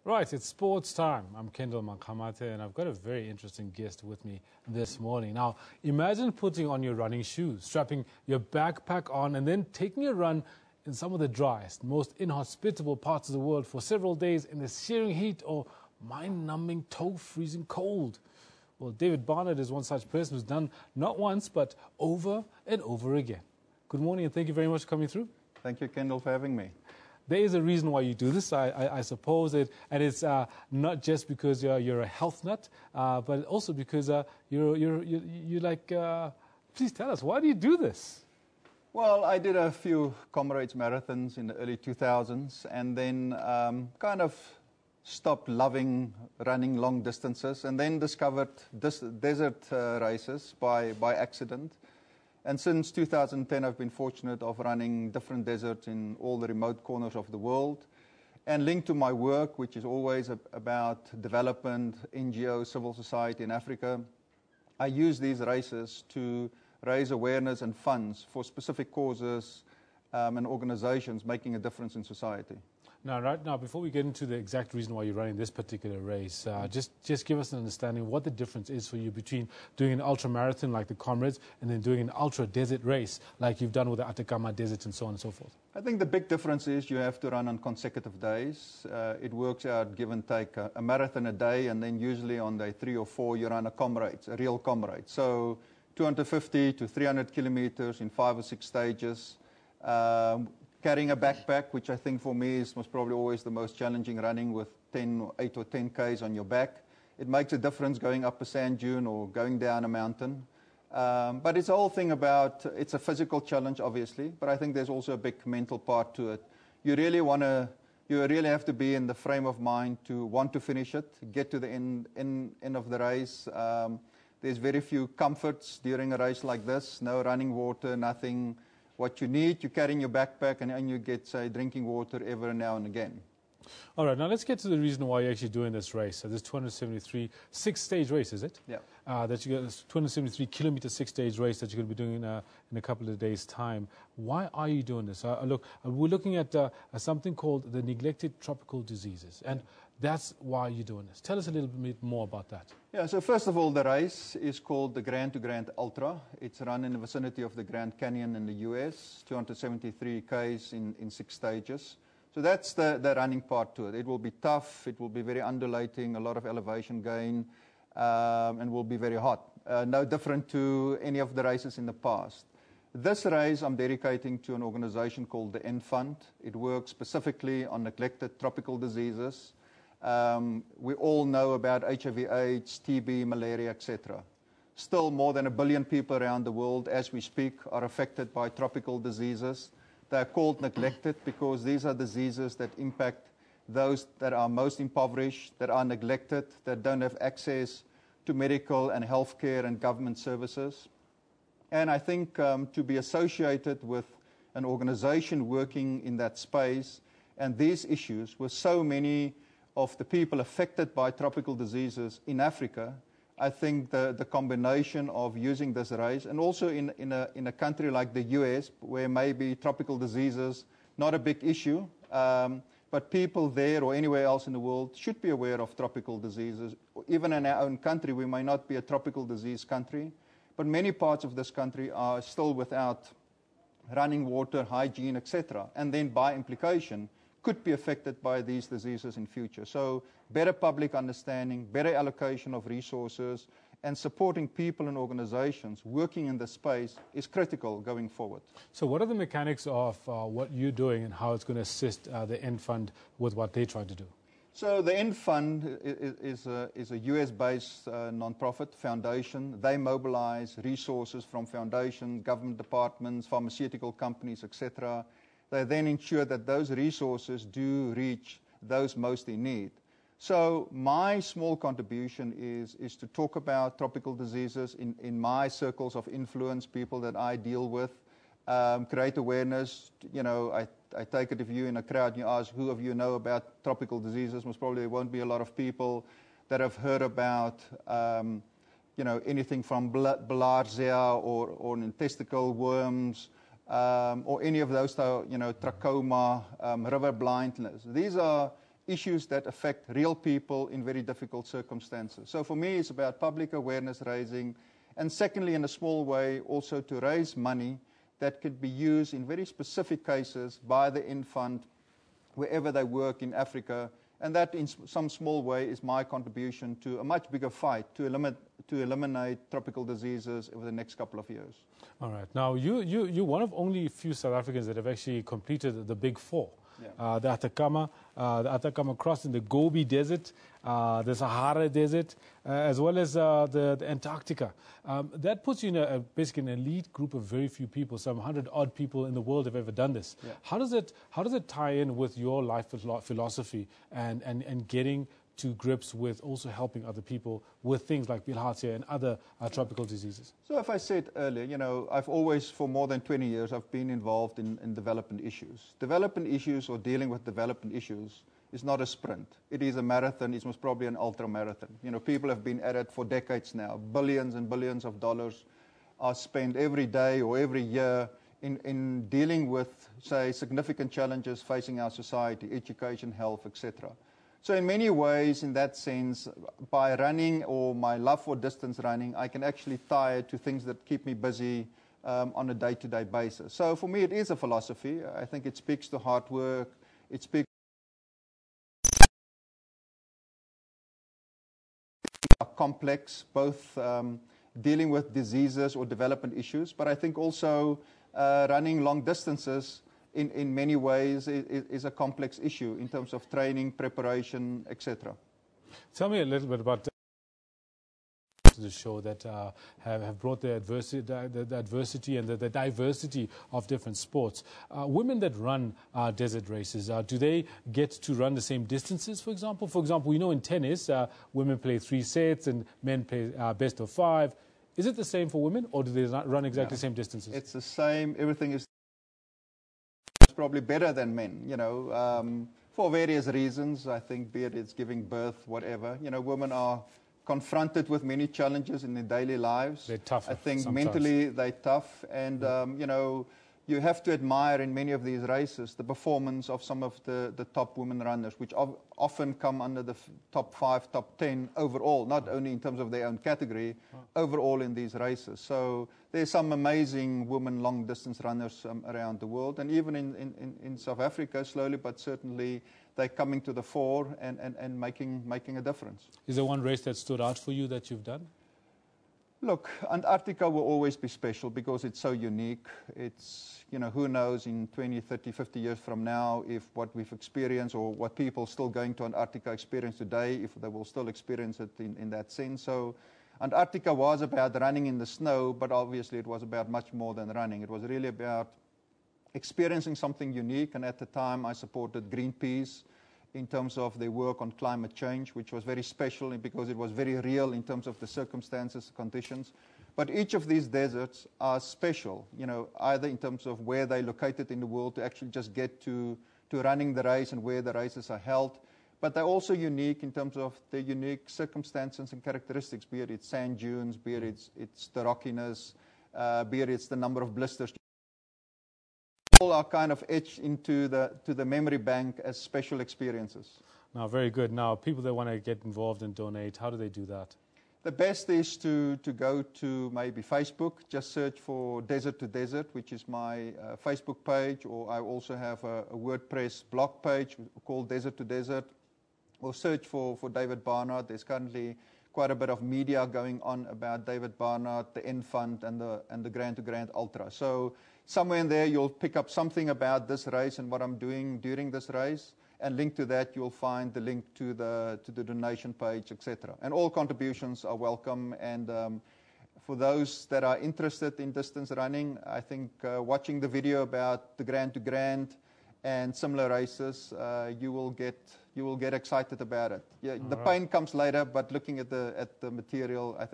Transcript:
Right, it's sports time. I'm Kendal Makgamathe, and I've got a very interesting guest with me this morning. Now, imagine putting on your running shoes, strapping your backpack on, and then taking a run in some of the driest, most inhospitable parts of the world for several days in the searing heat or mind-numbing, toe-freezing cold. Well, David Barnard is one such person who's done not once, but over and over again. Good morning, and thank you very much for coming through. Thank you, Kendall, for having me. There is a reason why you do this, I suppose, and it's not just because you're a health nut, but also because you're like, please tell us, why do you do this? Well, I did a few comrades marathons in the early 2000s and then kind of stopped loving running long distances and then discovered desert races by accident. And since 2010, I've been fortunate of running different deserts in all the remote corners of the world. And linked to my work, which is always about development, NGO, civil society in Africa, I use these races to raise awareness and funds for specific causes and organizations making a difference in society. Now, right now, before we get into the exact reason why you're running this particular race, just give us an understanding of what the difference is for you between doing an ultra-marathon like the Comrades and then doing an ultra-desert race like you've done with the Atacama Desert and so on and so forth. I think the big difference is you have to run on consecutive days. It works out, give and take, a marathon a day, and then usually on day 3 or 4 you run a Comrades, a real Comrade. So 250 to 300 kilometers in 5 or 6 stages. Carrying a backpack, which I think for me is most probably always the most challenging, running with 8 or 10 Ks on your back. It makes a difference going up a sand dune or going down a mountain. But it's a whole thing about, it's a physical challenge, obviously, but I think there's also a big mental part to it. You really have to be in the frame of mind to want to finish it, get to the end of the race. There's very few comforts during a race like this, no running water, nothing. What you need, you carry in your backpack, and you get, say, drinking water every now and again. All right, now let's get to the reason why you're actually doing this race. So this 273 six-stage race, is it? Yeah. That you got this 273 kilometer six-stage race that you're going to be doing in a couple of days' time. Why are you doing this? Look, we're looking at something called the neglected tropical diseases, and that's why you're doing this. Tell us a little bit more about that. Yeah, so first of all, the race is called the Grand to Grand Ultra. It's run in the vicinity of the Grand Canyon in the US, 273 Ks in 6 stages. So that's the running part to it. It will be tough, it will be very undulating, a lot of elevation gain, and will be very hot. No different to any of the races in the past. This race I'm dedicating to an organization called the End Fund. It works specifically on neglected tropical diseases. We all know about HIV/AIDS, TB, malaria, etc. Still, more than 1 billion people around the world, as we speak, are affected by tropical diseases. They are called neglected because these are diseases that impact those that are most impoverished, that are neglected, that don't have access to medical and healthcare and government services. And I think to be associated with an organization working in that space and these issues with so many of the people affected by tropical diseases in Africa, I think the combination of using this race, and also in a country like the US, where maybe tropical diseases not a big issue, but people there or anywhere else in the world should be aware of tropical diseases. Even in our own country, we may not be a tropical disease country, but many parts of this country are still without running water, hygiene, etc., and then by implication could be affected by these diseases in future. So better public understanding, better allocation of resources, and supporting people and organizations working in this space is critical going forward. So what are the mechanics of what you're doing and how it's going to assist the End Fund with what they try to do? So the End Fund is a US-based non-profit foundation. They mobilize resources from foundations, government departments, pharmaceutical companies, etc. They then ensure that those resources do reach those most in need. So my small contribution is to talk about tropical diseases in my circles of influence, people that I deal with, create awareness. You know, I take it if you're in a crowd and you ask who of you know about tropical diseases, most probably there won't be a lot of people that have heard about anything from bilharzia or intestinal worms, or any of those, trachoma, river blindness. These are issues that affect real people in very difficult circumstances. So for me, it's about public awareness raising, and secondly, in a small way, also to raise money that could be used in very specific cases by the Infund wherever they work in Africa. And that, in some small way, is my contribution to a much bigger fight to eliminate tropical diseases over the next couple of years. All right. Now, you're one of only a few South Africans that have actually completed the Big Four. Yeah. The Atacama Cross in the Gobi Desert, the Sahara Desert, as well as the Antarctica. That puts you in basically an elite group of very few people. Some 100-odd people in the world have ever done this. Yeah. How does it tie in with your life philosophy and getting to grips with also helping other people with things like bilharzia and other tropical diseases? So if I said earlier, I've always, for more than 20 years, I've been involved in development issues. Development issues, or dealing with development issues, is not a sprint. It is a marathon. It's most probably an ultra-marathon. People have been at it for decades now. Billions and billions of dollars are spent every day or every year in dealing with, say, significant challenges facing our society, education, health, etc. So in many ways, in that sense, by running, or my love for distance running, I can actually tie it to things that keep me busy on a day-to-day basis. So for me, it is a philosophy. I think it speaks to hard work. It speaks to complex, both dealing with diseases or development issues, but I think also running long distances in many ways is a complex issue in terms of training, preparation, etc. Tell me a little bit about the show that have brought the adversity and the diversity of different sports. Women that run desert races, do they get to run the same distances, for example? For example, we know in tennis, women play 3 sets and men play best of 5. Is it the same for women, or do they run exactly the same distances? It's the same. Everything is probably better than men, for various reasons. I think, be it it's giving birth, whatever. Women are confronted with many challenges in their daily lives. They're tough. I think sometimes. Mentally they're tough, and you have to admire in many of these races the performance of some of the top women runners, which often come under the top 5, top 10 overall, not only in terms of their own category, overall in these races. So there's some amazing women long-distance runners around the world, and even in South Africa, slowly but certainly, they're coming to the fore and making a difference. Is there one race that stood out for you that you've done? Look, Antarctica will always be special because it's so unique. It's, who knows in 20, 30, 50 years from now if what we've experienced or what people still going to Antarctica experience today, if they will still experience it in that sense. So Antarctica was about running in the snow, but obviously it was about much more than running. It was really about experiencing something unique, and at the time I supported Greenpeace in terms of their work on climate change, which was very special because it was very real in terms of the circumstances, conditions. But each of these deserts are special, either in terms of where they're located in the world to actually just get to running the race and where the races are held. But they're also unique in terms of their unique circumstances and characteristics, be it it's sand dunes, be it it's the rockiness, be it it's the number of blisters. All are kind of etched into the memory bank as special experiences. Now, very good. Now, people that want to get involved and donate, how do they do that? The best is to go to maybe Facebook, just search for Desert to Desert, which is my Facebook page, or I also have a WordPress blog page called Desert to Desert, or search for David Barnard. There's currently quite a bit of media going on about David Barnard, the Infund, and the Grand to Grand Ultra. So somewhere in there you'll pick up something about this race and what I'm doing during this race, and linked to that you'll find the link to the donation page, etc. And all contributions are welcome, and for those that are interested in distance running, I think watching the video about the Grand to Grand and similar races, you will get excited about it. Yeah, the pain comes later, but looking at the material, I think